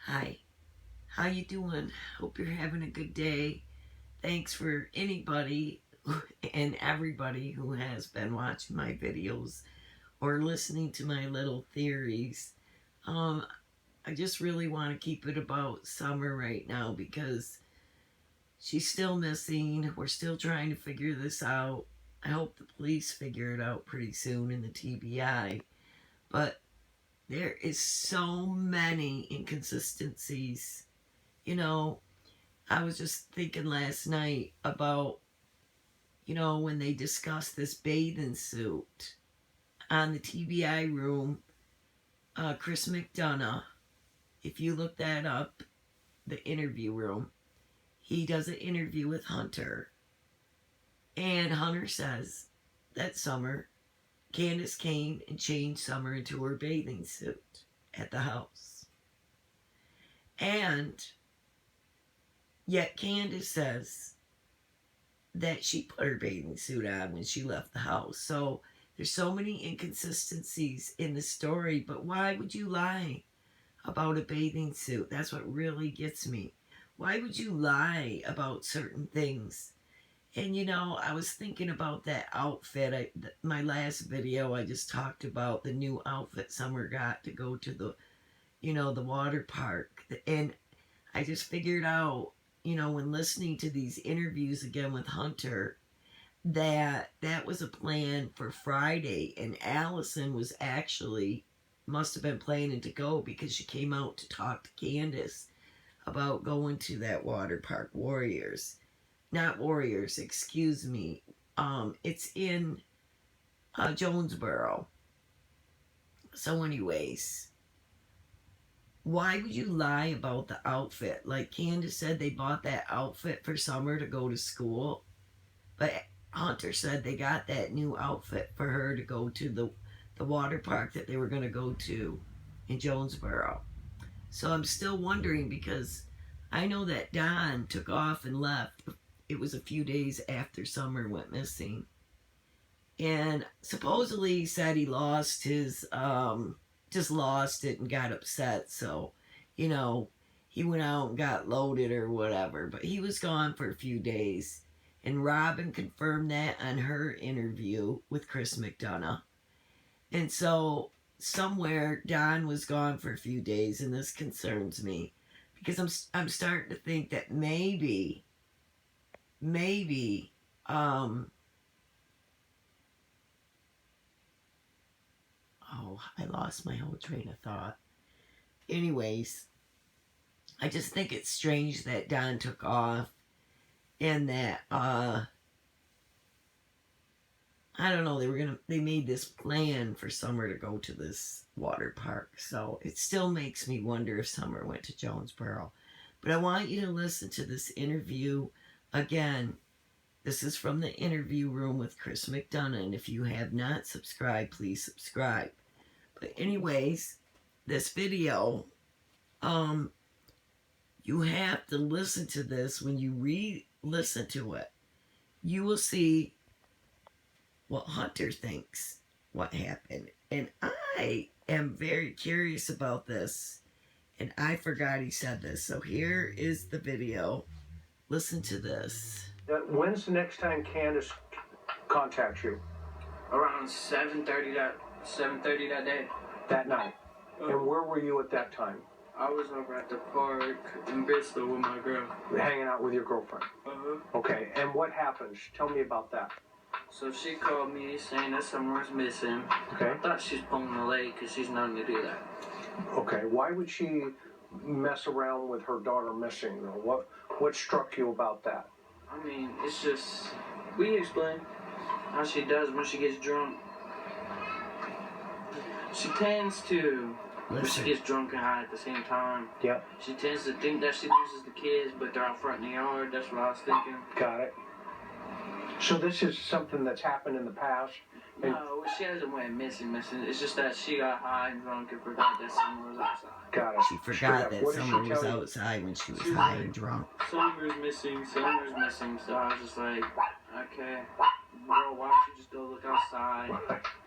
Hi, how you doing? Hope you're having a good day. Thanks for anybody and everybody who has been watching my videos or listening to my little theories. Um, I just really want to keep it about Summer right now because she's still missing. We're still trying to figure this out. I hope the police figure it out pretty soon in the TBI. But there is so many inconsistencies. You know, I was just thinking last night about, when they discussed this bathing suit on the TBI room, Chris McDonough, if you look that up, the interview room, he does an interview with Hunter. And Hunter says that summer, Candace came and changed Summer into her bathing suit at the house. And yet Candace says that she put her bathing suit on when she left the house. So there's so many inconsistencies in the story, but why would you lie about a bathing suit? That's what really gets me. Why would you lie about certain things? And I was thinking about that outfit. My last video, I just talked about the new outfit Summer got to go to the water park. And I just figured out, when listening to these interviews again with Hunter, that was a plan for Friday, and Allison was actually must have been planning to go because she came out to talk to Candace about going to that water park. Not Warriors, excuse me. It's in Jonesboro. So, anyways, why would you lie about the outfit? Like Candace said, they bought that outfit for Summer to go to school, but Hunter said they got that new outfit for her to go to the water park that they were going to go to in Jonesboro. So I'm still wondering because I know that Don took off and left. It was a few days after Summer went missing. And supposedly he said he lost his, just lost it and got upset. So, he went out and got loaded or whatever. But he was gone for a few days. And Robin confirmed that on her interview with Chris McDonough. And so somewhere Don was gone for a few days, and this concerns me because I'm starting to think that maybe I lost my whole train of thought. Anyways, I just think it's strange that Don took off and that I don't know, they made this plan for Summer to go to this water park. So it still makes me wonder if Summer went to Jonesboro. But I want you to listen to this interview again. This is from the interview room with Chris McDonough, and if you have not subscribed, please subscribe. But anyways, this video, you have to listen to this. When you re-listen to it, you will see what Hunter thinks what happened. And I am very curious about this, and I forgot he said this. So here is the video. Listen to this. When's the next time Candace contacts you? Around 7:30 that day. That night. And where were you at that time? I was over at the park in Bristol with my girl. Hanging out with your girlfriend? Okay, and what happened? Tell me about that. So she called me saying that Summer was missing. Okay. I thought she was pulling the leg because she's known to do that. Okay, why would she mess around with her daughter missing, though? What struck you about that? I mean, it's just, we explain how she does when she gets drunk. She tends to, when she gets drunk and high at the same time. Yep. She tends to think that she loses the kids, but they're out front in the yard. That's what I was thinking. Got it. So this is something that's happened in the past? No, she hasn't went missing. It's just that she got high and drunk and forgot that Summer was outside. Got it. She forgot that Summer was outside when she was high and drunk. Summer's missing. So I was just like, okay, well, why don't you just go look outside?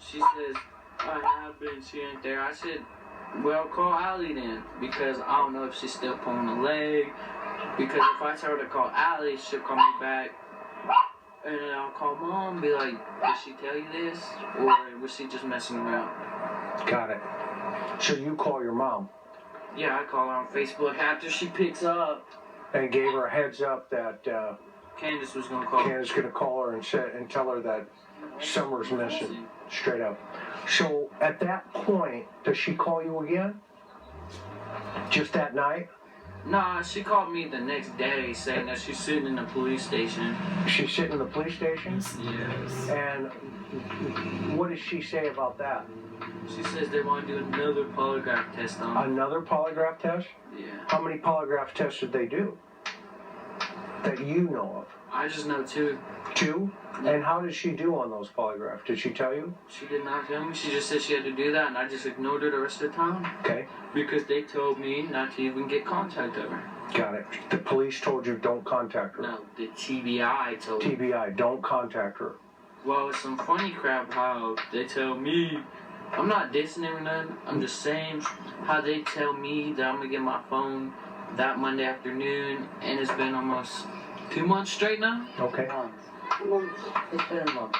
She says, I have been. She ain't there. I said, Well, call Allie then, because I don't know if she's still pulling a leg. Because if I tell her to call Allie, she'll call me back, and then I'll call Mom and be like, did she tell you this? Or was she just messing around? Got it. So you call your mom Yeah, I call her on Facebook after she picks up. and gave her a heads up that Candace was gonna call. Candace going to call her and tell her that Summer's missing, straight up. So at that point, does she call you again? Just that night? Nah, she called me the next day saying that she's sitting in the police station. She's sitting in the police station? Yes. And what does she say about that? She says they want to do another polygraph test on her. Another polygraph test? Yeah. How many polygraph tests did they do that you know of? I just know two. Two? And how did she do on those polygraphs? Did she tell you? She did not tell me. She just said she had to do that, and I just ignored her the rest of the time. Okay, Because they told me not to even get contact of her. got it. The police told you don't contact her. No, the TBI told me. TBI, don't contact her. Well, it's some funny crap how they tell me. I'm not dissing her or nothing. I'm just saying how they tell me that I'm going to get my phone that Monday afternoon, and it's been almost 2 months straight now. Okay, It's been a month.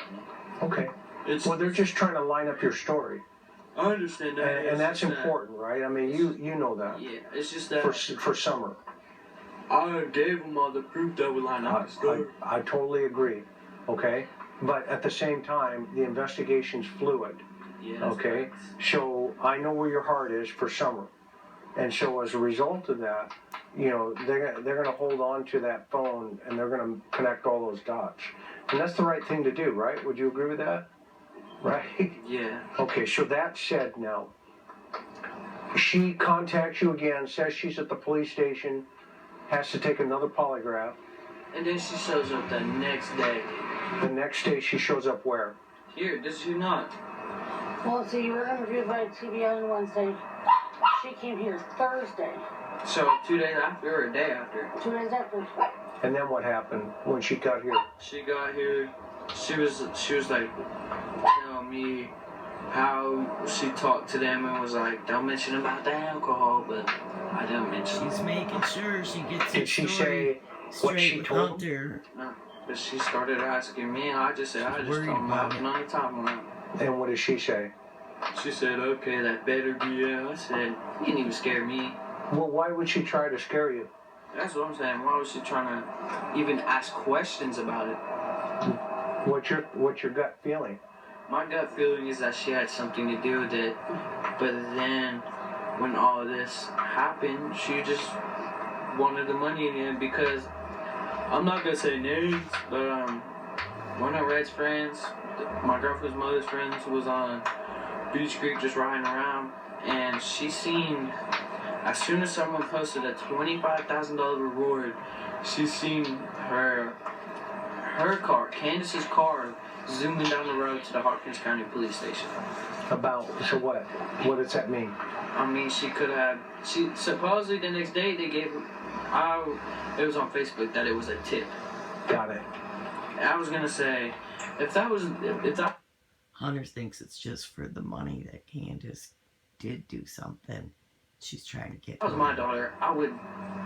okay. It's, Well, they're just trying to line up your story. I understand that. And It's that's just that- important, right? I mean, you know that. Yeah, it's just that For Summer. I gave them all the proof that would line up the story. I totally agree, okay? But at the same time, the investigation's fluid, Yeah, that's okay? facts. So I know where your heart is for Summer. And so as a result of that, you know, they're gonna hold on to that phone and they're gonna connect all those dots. And that's the right thing to do, right? Would you agree with that? Right? Yeah. Okay, so that said now, she contacts you again, says she's at the police station, has to take another polygraph. And then she shows up the next day. The next day she shows up where? Here, does she not? Well, so you were interviewed by TBI on Wednesday. She came here Thursday, So 2 days after or a day after? 2 days after. And then what happened when she got here? She got here. She was like telling me how she talked to them and was like, don't mention about the alcohol, but I don't mention. She's making sure she gets her Did she story say what she straight with told him? Hunter. No, but she started asking me, and I just said I just Worried told them about nothing on the top of that. And what did she say? She said, okay, that better be it. I said, you didn't even scare me. Well, why would she try to scare you? That's what I'm saying. Why was she trying to even ask questions about it? What's your gut feeling? My gut feeling is that she had something to do with it. But then, when all this happened, she just wanted the money in the end because I'm not gonna say names, but one of Red's friends, my girlfriend's mother's friends, was on Beach Creek just riding around, and she seen, as soon as someone posted a $25,000 reward, she seen her car, Candace's car, zooming down the road to the Hawkins County Police Station. So what? What does that mean? I mean, she supposedly the next day they gave her, it was on Facebook that it was a tip. Got it. I was gonna say, if that Hunter thinks it's just for the money that Candace did do something. She's trying to get. was my daughter, I would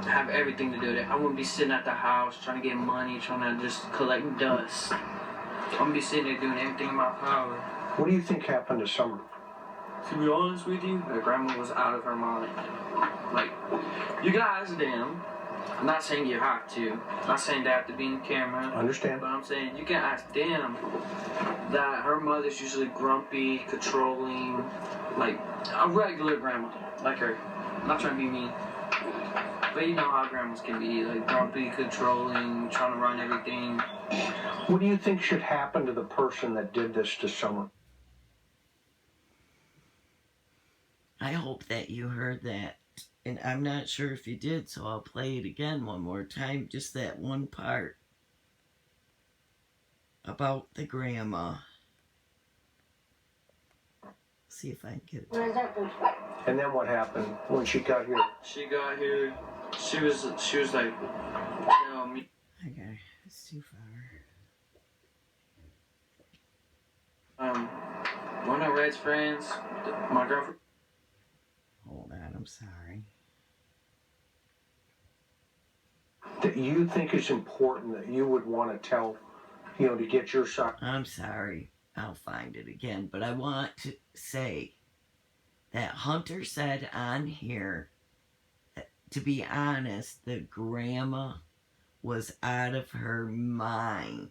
have everything to do with it. I wouldn't be sitting at the house trying to get money, trying to just collect dust. I'm gonna be sitting there doing everything in my power. What do you think happened to Summer? To be honest with you, her grandma was out of her mind. Like, you guys, them. I'm not saying you have to. I'm not saying they have to be in the camera. Understand? But I'm saying you can ask them that her mother's usually grumpy, controlling, like a regular grandma, like her. I'm not trying to be mean. But you know how grandmas can be, like grumpy, controlling, trying to run everything. What do you think should happen to the person that did this to Summer? I hope that you heard that. And I'm not sure if you did, so I'll play it again one more time. Just that one part about the grandma. See if I can get it. 2 days after. And then what happened when she got here? She got here. She was like, telling me. Okay, it's too far. One of Red's friends, my girlfriend. I'm sorry. That you think is important that you would want to tell, to get your side? I'm sorry. I'll find it again. But I want to say that Hunter said on here, that, to be honest, the grandma was out of her mind.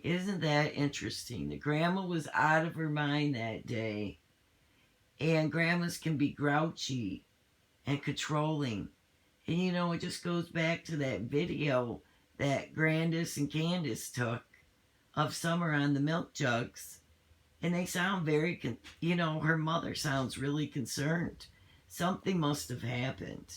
Isn't that interesting? The grandma was out of her mind that day. And grandmas can be grouchy and controlling. And it just goes back to that video that Grandis and Candace took of Summer on the milk jugs. And they sound very, her mother sounds really concerned. Something must have happened.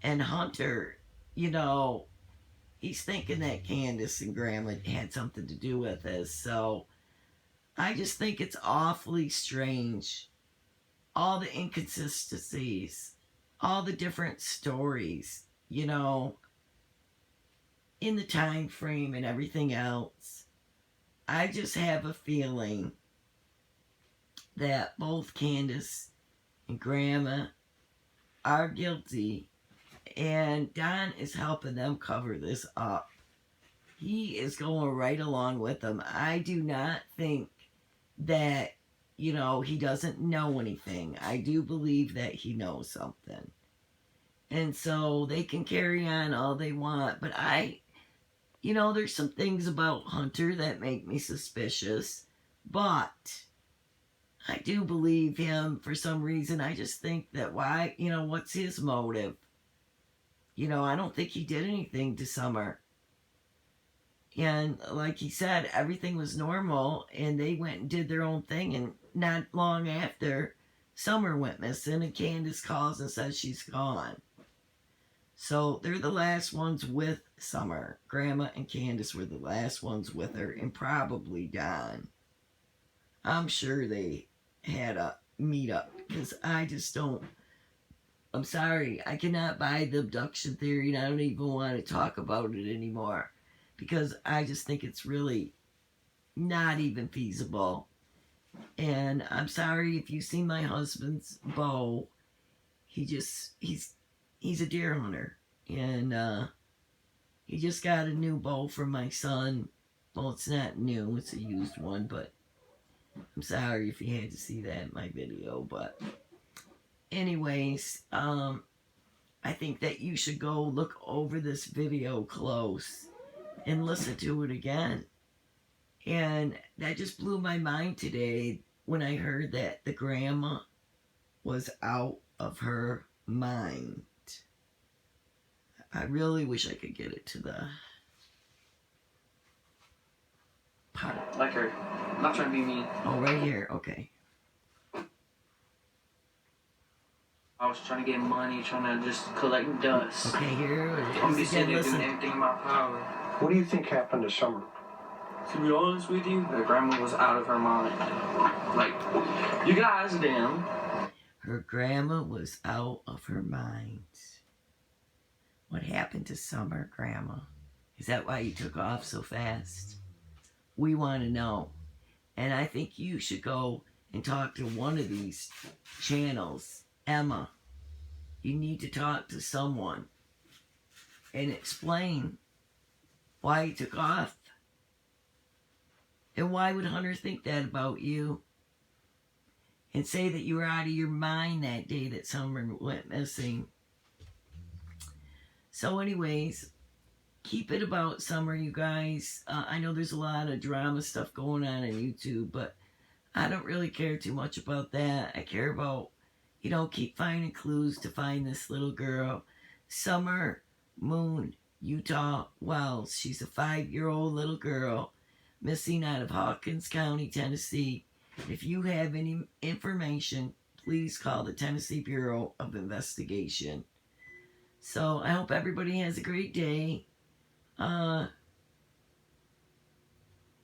And Hunter, he's thinking that Candace and Grandma had something to do with this. So I just think it's awfully strange. All the inconsistencies, all the different stories, in the time frame and everything else. I just have a feeling that both Candace and Grandma are guilty, and Don is helping them cover this up. He is going right along with them. I do not think that, he doesn't know anything. I do believe that he knows something. And so they can carry on all they want. But there's some things about Hunter that make me suspicious. But I do believe him for some reason. I just think that why, what's his motive? I don't think he did anything to Summer. And like he said, everything was normal and they went and did their own thing. And not long after, Summer went missing and Candace calls and says she's gone. So they're the last ones with Summer. Grandma and Candace were the last ones with her, and probably Don. I'm sure they had a meetup because I just don't. I'm sorry, I cannot buy the abduction theory, and I don't even want to talk about it anymore because I just think it's really not even feasible. And I'm sorry if you've seen my husband's bow. He's a deer hunter, and he just got a new bow for my son. Well, it's not new, it's a used one, but I'm sorry if you had to see that in my video. But anyways, I think that you should go look over this video close and listen to it again. And that just blew my mind today when I heard that the grandma was out of her mind. I really wish I could get it to the part. Like her. I'm not trying to be mean. Oh, right here. Okay. I was trying to get money, trying to just collect dust. Okay, here it I'm is. be sitting Again, there doing listen. everything in my power. What do you think happened to Summer? To be honest with you, the grandma was out of her mind. Like, you guys, damn. Her grandma was out of her mind. What happened to Summer, Grandma? Is that why you took off so fast? We want to know. And I think you should go and talk to one of these channels. Emma, you need to talk to someone and explain why you took off. And why would Hunter think that about you? And say that you were out of your mind that day that Summer went missing. So anyways, keep it about Summer, you guys. I know there's a lot of drama stuff going on YouTube, but I don't really care too much about that. I care about, keep finding clues to find this little girl. Summer Moon Utah Wells. She's a 5-year-old little girl missing out of Hawkins County, Tennessee. If you have any information, please call the Tennessee Bureau of Investigation. So I hope everybody has a great day.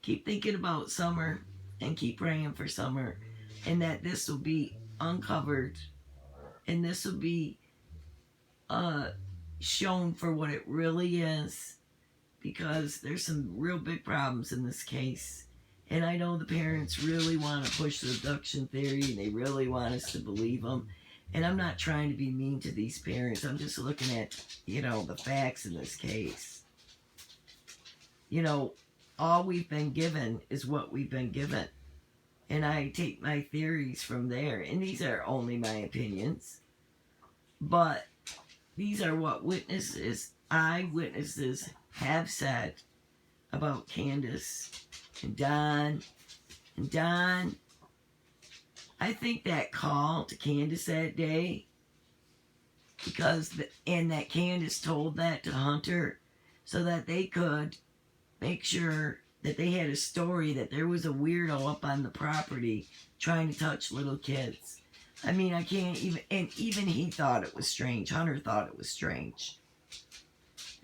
Keep thinking about Summer and keep praying for Summer, and that this will be uncovered and this will be shown for what it really is, because there's some real big problems in this case. And I know the parents really want to push the abduction theory and they really want us to believe them. And I'm not trying to be mean to these parents. I'm just looking at, the facts in this case. All we've been given is what we've been given. And I take my theories from there. And these are only my opinions. But these are what eyewitnesses have said about Candace and Don. And Don, I think that call to Candace that day, and that Candace told that to Hunter so that they could make sure that they had a story that there was a weirdo up on the property trying to touch little kids. I mean, I can't even, and even he thought it was strange. Hunter thought it was strange.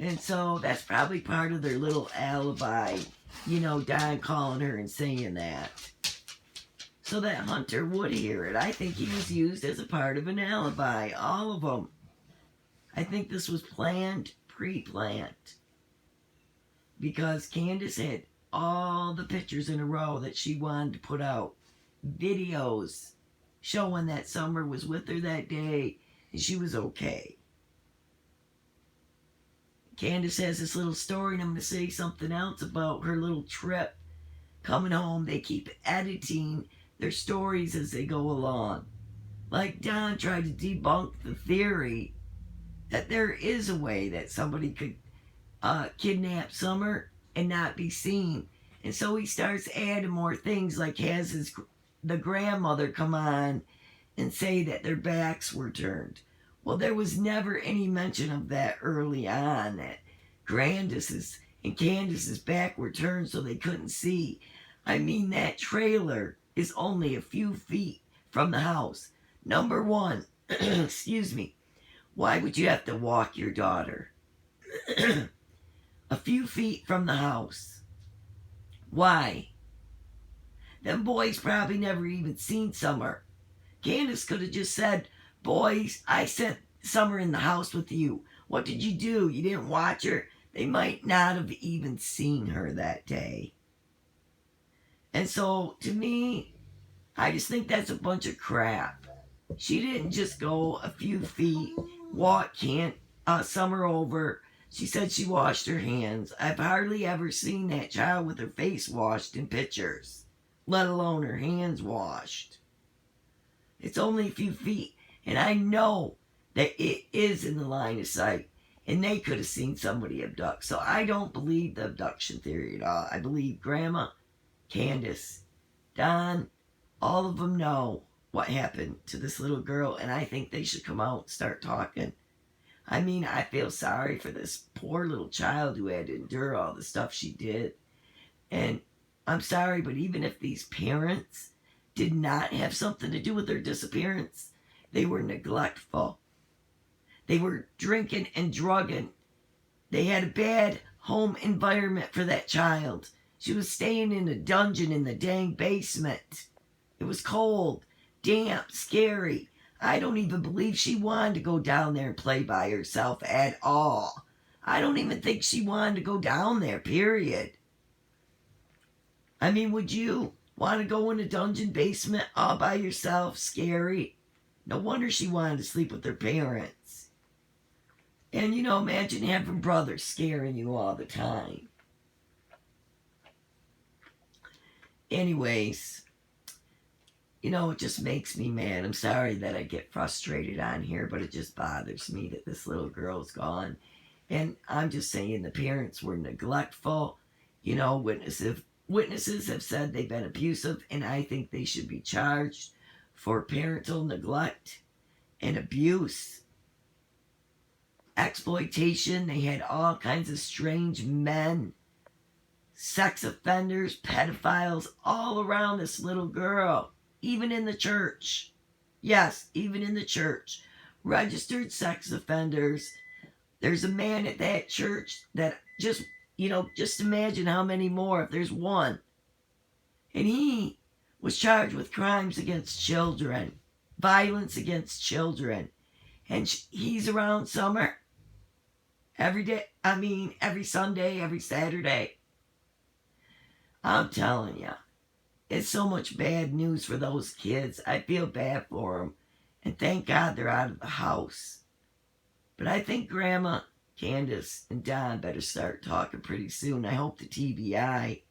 And so that's probably part of their little alibi, Don calling her and saying that, so that Hunter would hear it. I think he was used as a part of an alibi, all of them. I think this was planned, pre-planned, because Candace had all the pictures in a row that she wanted to put out, videos showing that Summer was with her that day and she was okay. Candace has this little story, and I'm going to say something else about her little trip coming home. They keep editing their stories as they go along. Like Don tried to debunk the theory that there is a way that somebody could kidnap Summer and not be seen. And so he starts adding more things, like has the grandmother come on and say that their backs were turned. Well, there was never any mention of that early on, that Candace's back were turned so they couldn't see. I mean, that trailer is only a few feet from the house. Number one, excuse me, why would you have to walk your daughter a few feet from the house? Why? Them boys probably never even seen Summer. Candace could have just said, "Boys, I sent Summer in the house with you. What did you do? You didn't watch her?" They might not have even seen her that day. And so, to me, I just think that's a bunch of crap. She didn't just go a few feet, walk Summer over. She said she washed her hands. I've hardly ever seen that child with her face washed in pictures, let alone her hands washed. It's only a few feet, and I know that it is in the line of sight, and they could have seen somebody abduct. So I don't believe the abduction theory at all. I believe Grandma, Candace, Don, all of them know what happened to this little girl, and I think they should come out and start talking. I mean, I feel sorry for this poor little child who had to endure all the stuff she did. And I'm sorry, but even if these parents did not have something to do with their disappearance, they were neglectful. They were drinking and drugging. They had a bad home environment for that child. She was staying in a dungeon in the dang basement. It was cold, damp, scary. I don't even believe she wanted to go down there and play by herself at all. I don't even think she wanted to go down there, period. I mean, would you want to go in a dungeon basement all by yourself? Scary. No wonder she wanted to sleep with her parents. And, imagine having brothers scaring you all the time. Anyways, it just makes me mad. I'm sorry that I get frustrated on here, but it just bothers me that this little girl's gone. And I'm just saying the parents were neglectful. Witnesses have said they've been abusive, and I think they should be charged for parental neglect and abuse, exploitation. They had all kinds of strange men, sex offenders, pedophiles all around this little girl. Even in the church. Yes, even in the church. Registered sex offenders. There's a man at that church that just imagine how many more if there's one. And he was charged with crimes against children. Violence against children. And he's around Summer every day. I mean, every Sunday, every Saturday. I'm telling you. It's so much bad news for those kids. I feel bad for them. And thank God they're out of the house. But I think Grandma, Candace, and Don better start talking pretty soon. I hope the TBI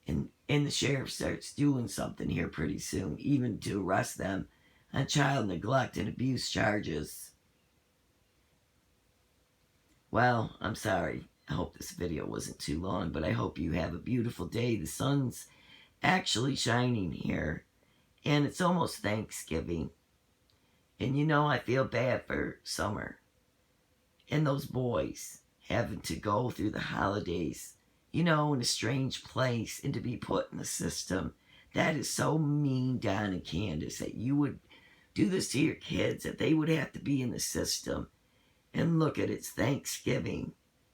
and the sheriff starts doing something here pretty soon, even to arrest them on child neglect and abuse charges. Well, I'm sorry. I hope this video wasn't too long, but I hope you have a beautiful day. The sun's actually shining here, and it's almost Thanksgiving. And you know, I feel bad for Summer and those boys having to go through the holidays, you know, in a strange place and to be put in the system. That is so mean, Don and Candace, that you would do this to your kids, that they would have to be in the system. And look at it's Thanksgiving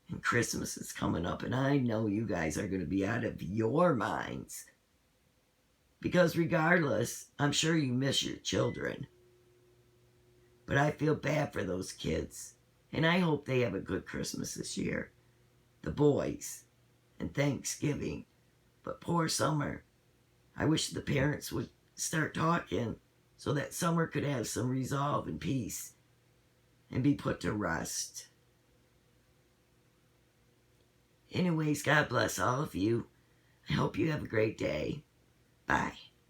and Christmas is coming up, and I know you guys are going to be out of your minds. Because regardless, I'm sure you miss your children. But I feel bad for those kids. And I hope they have a good Christmas this year. The boys. And Thanksgiving. But poor Summer. I wish the parents would start talking so that Summer could have some resolve and peace. And be put to rest. Anyways, God bless all of you. I hope you have a great day. Bye.